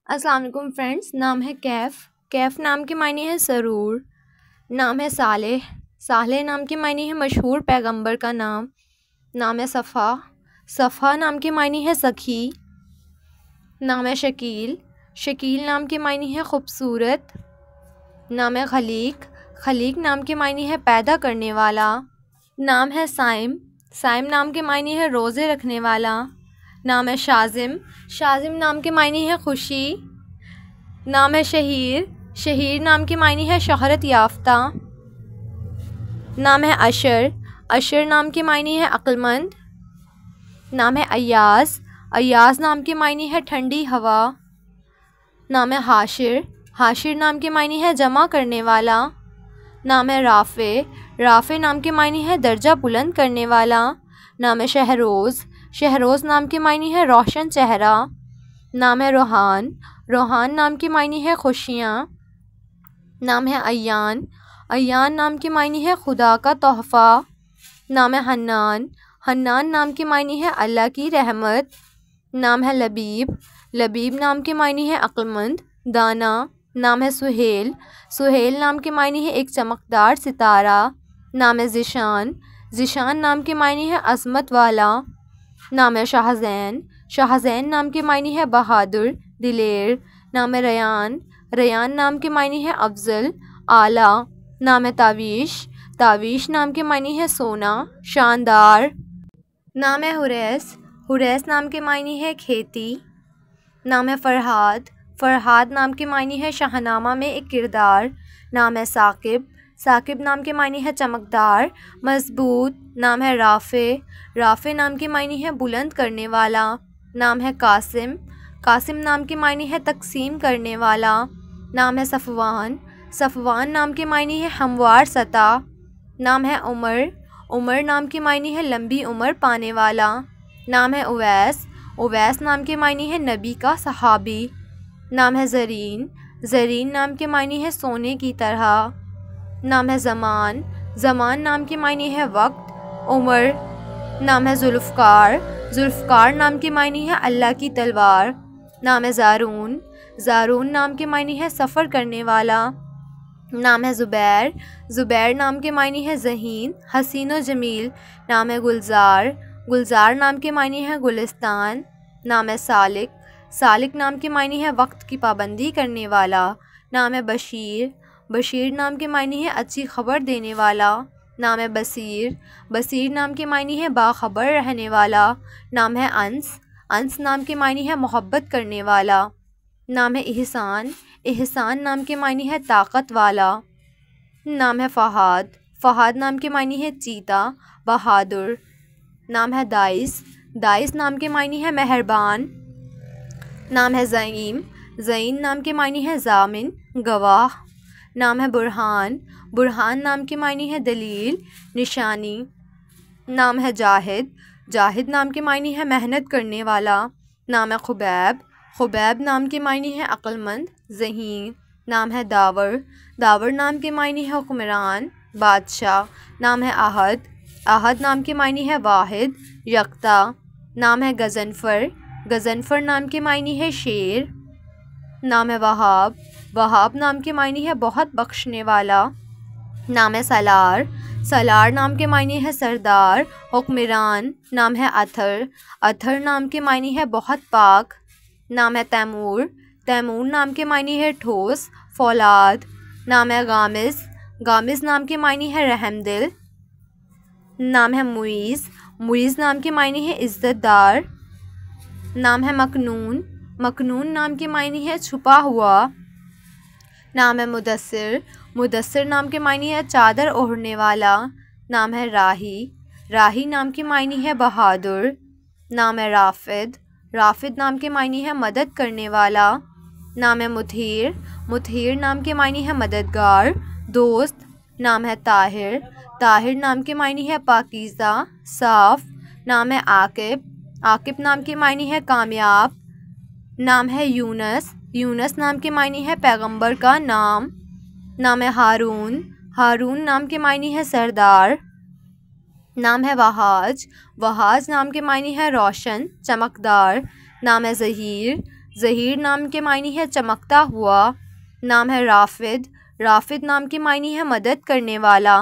अस्सलाम वालेकुम फ्रेंड्स। नाम है कैफ़। कैफ़ नाम के मायने है सरूर। नाम है सालेह। सालेह नाम के मायने है मशहूर पैगंबर का नाम। नाम है सफ़ा। सफ़ा नाम के मायने है सखी। नाम है शकील। शकील नाम के मायने है खूबसूरत। नाम है खलीक। खलीक नाम के मायने है पैदा करने वाला। नाम है साइम। साइम नाम के मायने है रोज़े रखने वाला। नाम है शाजिम। शाजिम नाम के मायने है खुशी। नाम है शहीर। शहीर नाम के मायने है शोहरत याफ्ता। नाम है अशर। अशर नाम के मायने है अक्लमंद। नाम है अय्याज़। अय्याज़ नाम के मायने है ठंडी हवा। नाम है हाशिर। हाशिर नाम के मायने है जमा करने वाला। नाम है राफ़े। राफ़े नाम के मायने है दर्जा बुलंद करने वाला। नाम है शहरोज़। शहरोज़ नाम के मायने है रोशन चेहरा। नाम है रोहान। रोहान नाम के मायने है खुशियाँ। नाम है अय्यान। अय्यान नाम के मायने है खुदा का तोहफ़ा। नाम है हन्नान। हन्नान नाम के मायने है अल्लाह की रहमत। नाम है लबीब। लबीब नाम के मायने है अक्लमंद, दाना। नाम है सुहेल। सुहेल नाम के मायने है एक चमकदार सितारा। नाम है ज़िशान। ज़िशान नाम के मायने है अज़मत वाला। नाम है शाहज़ैन। शाहज़ैन नाम के मायने है बहादुर, दिलेर। नाम है रयान। रयान नाम के मायने है अफजल, आला। नाम है तावीश। तावीश नाम के मायने है सोना, शानदार। नाम है हुरैस। हुरैस नाम के मायने है खेती। नाम है फ़रहाद। फ़रहाद नाम के मायने है शाहनामा में एक किरदार। नाम है साकिब। साकिब नाम के मायने है चमकदार, मजबूत। नाम है राफ़े। राफ़े नाम के मायने है बुलंद करने वाला। नाम है कासिम। कासिम नाम के मायने है तकसीम करने वाला। नाम है सफ़वान। सफ़वान नाम के मायने है हमवार सतह। नाम है उमर। उमर नाम के मायने है लंबी उम्र पाने वाला। नाम है उवैस। उवैस नाम के मायने है नबी का सहाबी। नाम है ज़रीन। ज़रीन नाम के मायने है सोने की तरह। नाम है ज़मान। ज़मान नाम के मायने है वक्त, उम्र। नाम है ज़ुल्फ़कार। ज़ुल्फ़कार नाम के मायने है अल्लाह की तलवार। नाम है ज़ारून। ज़ारून नाम के मायने है सफ़र करने वाला। नाम है ज़ुबैर। ज़ुबैर नाम के मायने है ज़हीन, हसीन व जमील। नाम है गुलज़ार। गुलज़ार नाम के मायने है गुलिस्तान। नाम है सालिक। सालिक नाम के मायने है वक्त की पाबंदी करने वाला। नाम है बशीर। बशीर नाम के मायने है अच्छी खबर देने वाला। नाम है बसीर। बसीर नाम के मायने है बाखबर रहने वाला। नाम है अंस। अंस नाम के मायने है मोहब्बत करने वाला। नाम है एहसान। एहसान नाम के मायने है ताकत वाला। नाम है फ़हाद। फ़हाद नाम के मायने है चीता, बहादुर। नाम है दाइस। दाइस नाम के मायने है मेहरबान। नाम है ज़ईम। ज़ईम नाम के मायने है ज़ामिन, गवाह। नाम है बुरहान। बुरहान नाम के मायने है दलील, निशानी। नाम है जाहिद। जाहिद नाम के मायने है मेहनत करने वाला। नाम है खुबैब। खुबैब नाम के मायने है अक्लमंद, ज़हीन। नाम है दावर। दावर नाम के मायने है हुक्मरान, बादशाह। नाम है आहद। आहद नाम के मायने है वाहिद, यकता। नाम है गज़नफ़र। गज़नफ़र नाम के मायने है शेर। नाम है वहाब। वहाब नाम के मायने है बहुत बख्शने वाला। नाम है सलार। सलार नाम के मायने है सरदार, हुक्मरान। नाम है अथर। अथर नाम के मायने है बहुत पाक। नाम है तैमूर। तैमूर नाम के मायने है ठोस, फौलाद। नाम है गामिस। गामिस नाम के मायने है रहमदिल। नाम है मुईज़। मुईज़ नाम के मायने है इज़्ज़तदार। नाम है मकनून। मकनून नाम के मायने है छुपा हुआ। नाम है मुदस्सिर। मुदस्सिर नाम के मायने है चादर ओढ़ने वाला। नाम है राही। राही नाम के मायने है बहादुर। नाम है राफिद। राफिद नाम के मायने है मदद करने वाला। नाम है मुथीर। मुथीर नाम के मायने है मददगार, दोस्त। नाम है ताहिर। ताहिर नाम के मायने है पाकीज़ा, साफ़। नाम है आकिब। आकिब नाम के मायने है कामयाब। नाम है यूनस। यूनस नाम के मायने है पैगंबर का नाम। नाम है हारून। हारून नाम के मायने है सरदार। नाम है वहाज। वहाज नाम के मायने है रोशन, चमकदार। नाम है ज़हीर। ज़हीर नाम के मायने है चमकता हुआ, नाम है राफिद, राफिद नाम के मायने है मदद करने वाला।